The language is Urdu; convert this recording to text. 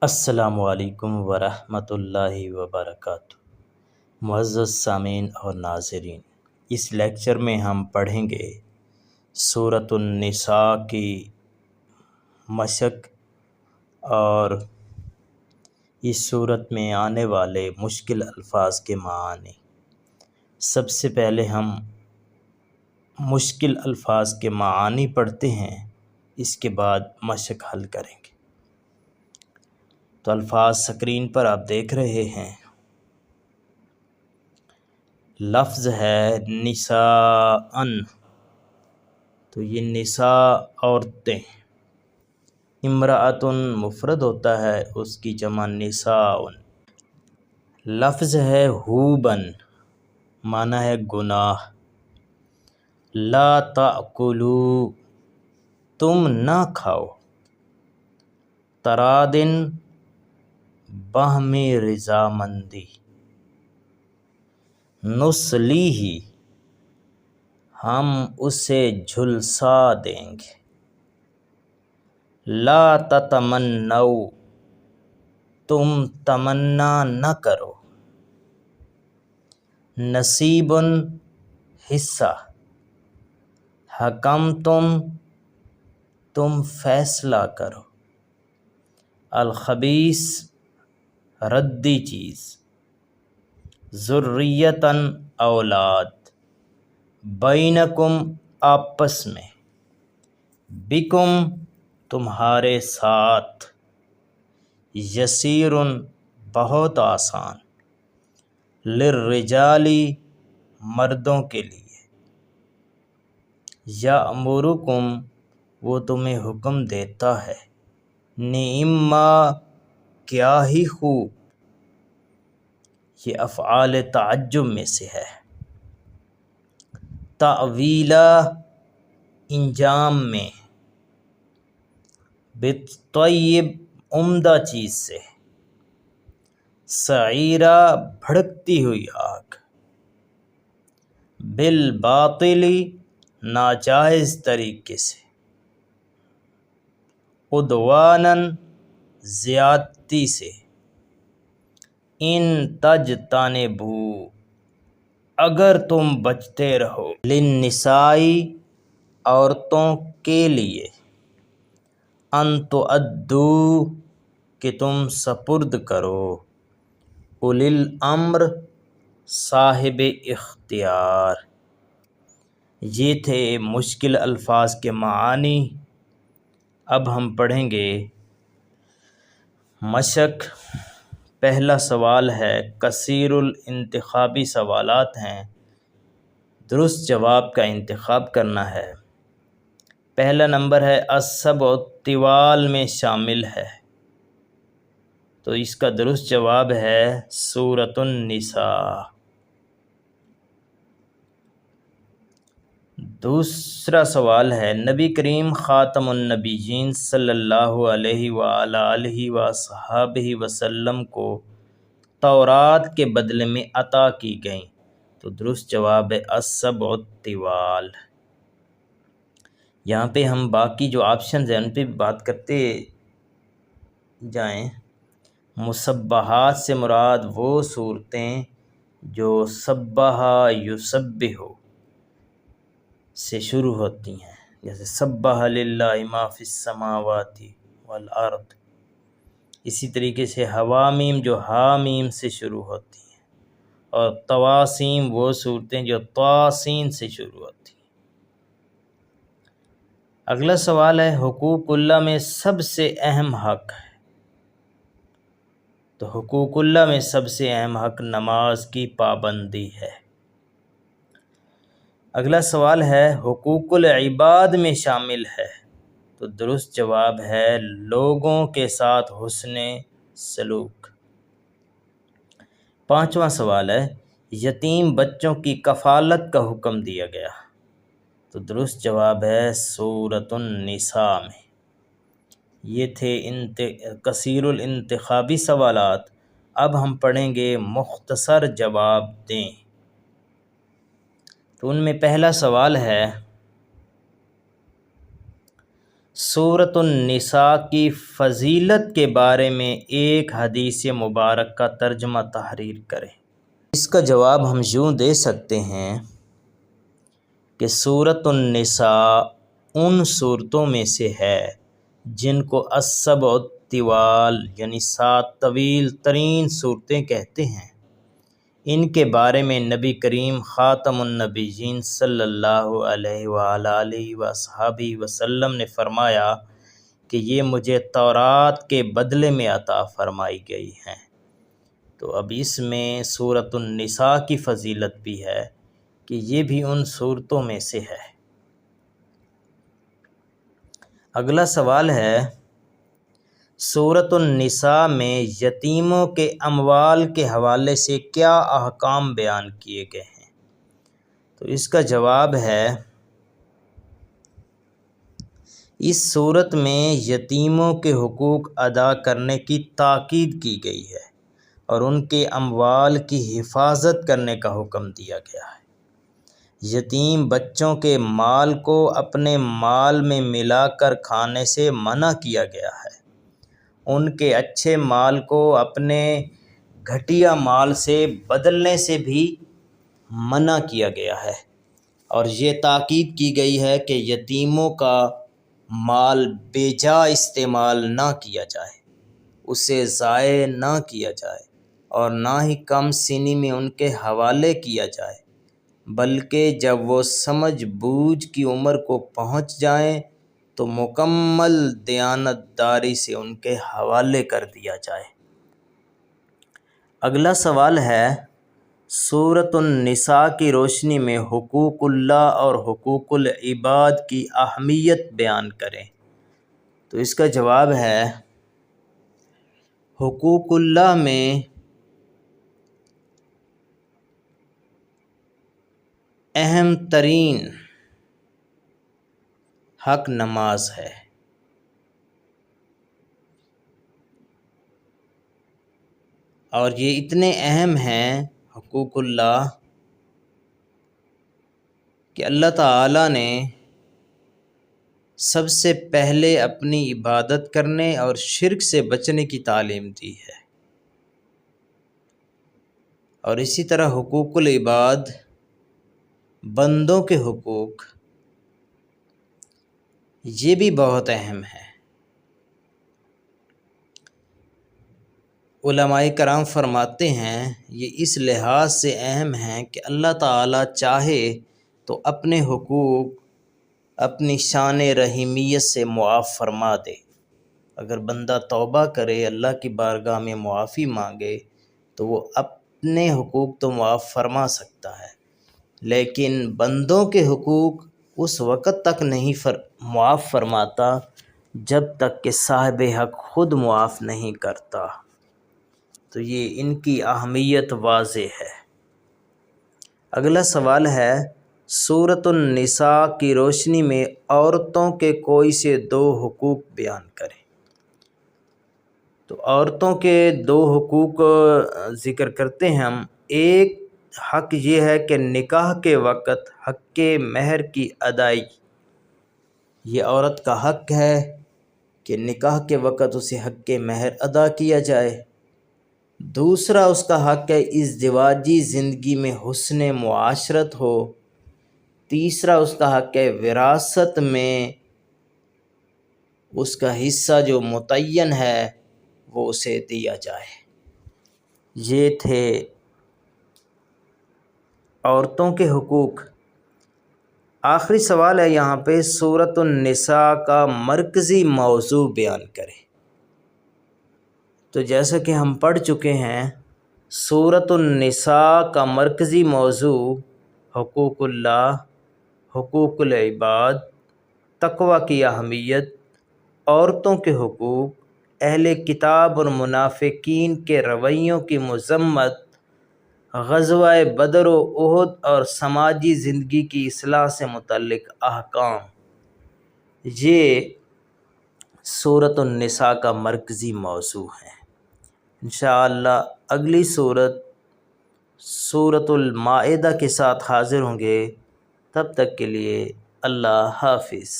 السلام علیکم ورحمۃ اللہ وبرکاتہ۔ معزز سامعین اور ناظرین، اس لیکچر میں ہم پڑھیں گے سورۃ النساء کی مشق اور اس صورت میں آنے والے مشکل الفاظ کے معنی۔ سب سے پہلے ہم مشکل الفاظ کے معانی پڑھتے ہیں، اس کے بعد مشق حل کریں گے۔ تو الفاظ سکرین پر آپ دیکھ رہے ہیں۔ لفظ ہے نساء، تو یہ نساء عورتیں۔ امرأۃ مفرد ہوتا ہے، اس کی جمع نساء۔ لفظ ہے حوباً، معنی ہے گناہ۔ لا تأکلوا، تم نہ کھاؤ۔ ترادن، باہمی رضامندی۔ نصلیہ، ہم اسے جھلسا دیں گے۔ لا تتمنوا، تم تمنا نہ کرو۔ نصیب، حصہ۔ حکمتم، تم فیصلہ کرو۔ الخبیث، ردی چیز۔ ذریۃً، اولاد۔ بینکم، آپس میں۔ بکم، تمہارے ساتھ۔ یسیر، بہت آسان۔ للرجال، مردوں کے لیے۔ یأمرکم، وہ تمہیں حکم دیتا ہے۔ نعم، کیا ہی خوب۔ یہ افعال تعجب میں سے ہے۔ تأویلا، انجام میں۔ بالطیب، عمدہ چیز سے۔ سعیرا، بھڑکتی ہوئی آگ۔ بالباطل، ناجائز طریقے سے۔ عدوانا، زیادتی سے۔ ان تجتنبوا، اگر تم بچتے رہو۔ للنساء، عورتوں کے لیے۔ ان تؤدوا، کہ تم سپرد کرو۔ اولی الامر، صاحب اختیار۔ یہ تھے مشکل الفاظ کے معانی۔ اب ہم پڑھیں گے مشق۔ پہلا سوال ہے، کثیر الانتخابی سوالات ہیں، درست جواب کا انتخاب کرنا ہے۔ پہلا نمبر ہے السبع الطوال میں شامل ہے، تو اس کا درست جواب ہے سورۃ النساء۔ دوسرا سوال ہے، نبی کریم خاتم النبیین صلی اللہ علیہ وآلہ وصحبہ وسلم کو تورات کے بدلے میں عطا کی گئیں، تو درست جواب ہے السبع الطوال۔ یہاں پہ ہم باقی جو آپشنز ہیں ان پہ بات کرتے جائیں۔ مسبحات سے مراد وہ صورتیں جو سبح یسبح سے شروع ہوتی ہیں، جیسے سبح للہ ما فی السماوات والارض۔ اسی طریقے سے حوامیم جو حامیم سے شروع ہوتی ہیں، اور طواسیم وہ صورتیں جو طاسین سے شروع ہوتی ہیں۔ اگلا سوال ہے، حقوق اللہ میں سب سے اہم حق ہے، تو حقوق اللہ میں سب سے اہم حق نماز کی پابندی ہے۔ اگلا سوال ہے، حقوق العباد میں شامل ہے، تو درست جواب ہے لوگوں کے ساتھ حسن سلوک۔ پانچواں سوال ہے، یتیم بچوں کی کفالت کا حکم دیا گیا، تو درست جواب ہے سورۃ النساء میں۔ یہ تھے کثیر الانتخابی سوالات۔ اب ہم پڑھیں گے مختصر جواب دیں۔ تو ان میں پہلا سوال ہے، سورۃ النساء کی فضیلت کے بارے میں ایک حدیث مبارک کا ترجمہ تحریر کریں۔ اس کا جواب ہم یوں دے سکتے ہیں کہ سورۃ النساء ان صورتوں میں سے ہے جن کو السبع الطوال یعنی 7 طویل ترین صورتیں کہتے ہیں۔ ان کے بارے میں نبی کریم خاتم النبیین صلی اللہ علیہ وآلہ وصحبہ وسلم نے فرمایا کہ یہ مجھے تورات کے بدلے میں عطا فرمائی گئی ہیں۔ تو اب اس میں سورۃ النساء کی فضیلت بھی ہے کہ یہ بھی ان صورتوں میں سے ہے۔ اگلا سوال ہے، سورۃ النساء میں یتیموں کے اموال کے حوالے سے کیا احکام بیان کیے گئے ہیں؟ تو اس کا جواب ہے، اس صورت میں یتیموں کے حقوق ادا کرنے کی تاکید کی گئی ہے اور ان کے اموال کی حفاظت کرنے کا حکم دیا گیا ہے۔ یتیم بچوں کے مال کو اپنے مال میں ملا کر کھانے سے منع کیا گیا ہے۔ ان کے اچھے مال کو اپنے گھٹیا مال سے بدلنے سے بھی منع کیا گیا ہے، اور یہ تاکید کی گئی ہے کہ یتیموں کا مال بے جا استعمال نہ کیا جائے، اسے ضائع نہ کیا جائے اور نہ ہی کم سنی میں ان کے حوالے کیا جائے، بلکہ جب وہ سمجھ بوجھ کی عمر کو پہنچ جائیں تو مکمل دیانت داری سے ان کے حوالے کر دیا جائے۔ اگلا سوال ہے، سورۃ النساء کی روشنی میں حقوق اللہ اور حقوق العباد کی اہمیت بیان کریں۔ تو اس کا جواب ہے، حقوق اللہ میں اہم ترین حق نماز ہے۔ اور یہ اتنے اہم ہیں حقوق اللہ کہ اللہ تعالیٰ نے سب سے پہلے اپنی عبادت کرنے اور شرک سے بچنے کی تعلیم دی ہے، اور اسی طرح حقوق العباد بندوں کے حقوق یہ بھی بہت اہم ہے۔ علماء کرام فرماتے ہیں یہ اس لحاظ سے اہم ہیں کہ اللہ تعالیٰ چاہے تو اپنے حقوق اپنی شان رحیمیت سے معاف فرما دے۔ اگر بندہ توبہ کرے، اللہ کی بارگاہ میں معافی مانگے تو وہ اپنے حقوق تو معاف فرما سکتا ہے، لیکن بندوں کے حقوق اس وقت تک نہیں معاف فرماتا جب تک کہ صاحب حق خود معاف نہیں کرتا۔ تو یہ ان کی اہمیت واضح ہے۔ اگلا سوال ہے، سورۃ النساء کی روشنی میں عورتوں کے کوئی سے 2 حقوق بیان کریں۔ تو عورتوں کے 2 حقوق ذکر کرتے ہیں ہم۔ ایک حق یہ ہے کہ نکاح کے وقت حق مہر کی ادائیگی، یہ عورت کا حق ہے کہ نکاح کے وقت اسے حق مہر ادا کیا جائے۔ دوسرا اس کا حق ہے ازدواجی زندگی میں حسن معاشرت ہو۔ تیسرا اس کا حق ہے وراثت میں اس کا حصہ جو متعین ہے وہ اسے دیا جائے۔ یہ تھے عورتوں کے حقوق۔ آخری سوال ہے یہاں پہ، سورۃ النساء کا مرکزی موضوع بیان کریں۔ تو جیسا کہ ہم پڑھ چکے ہیں، سورۃ النساء کا مرکزی موضوع حقوق اللہ، حقوق العباد، تقوی کی اہمیت، عورتوں کے حقوق، اہل کتاب اور منافقین کے رویوں کی مذمت، غزوہ بدر و احد اور سماجی زندگی کی اصلاح سے متعلق احکام، یہ سورۃ النساء کا مرکزی موضوع ہے۔ انشاءاللہ اگلی سورۃ المائدہ کے ساتھ حاضر ہوں گے، تب تک کے لیے اللہ حافظ۔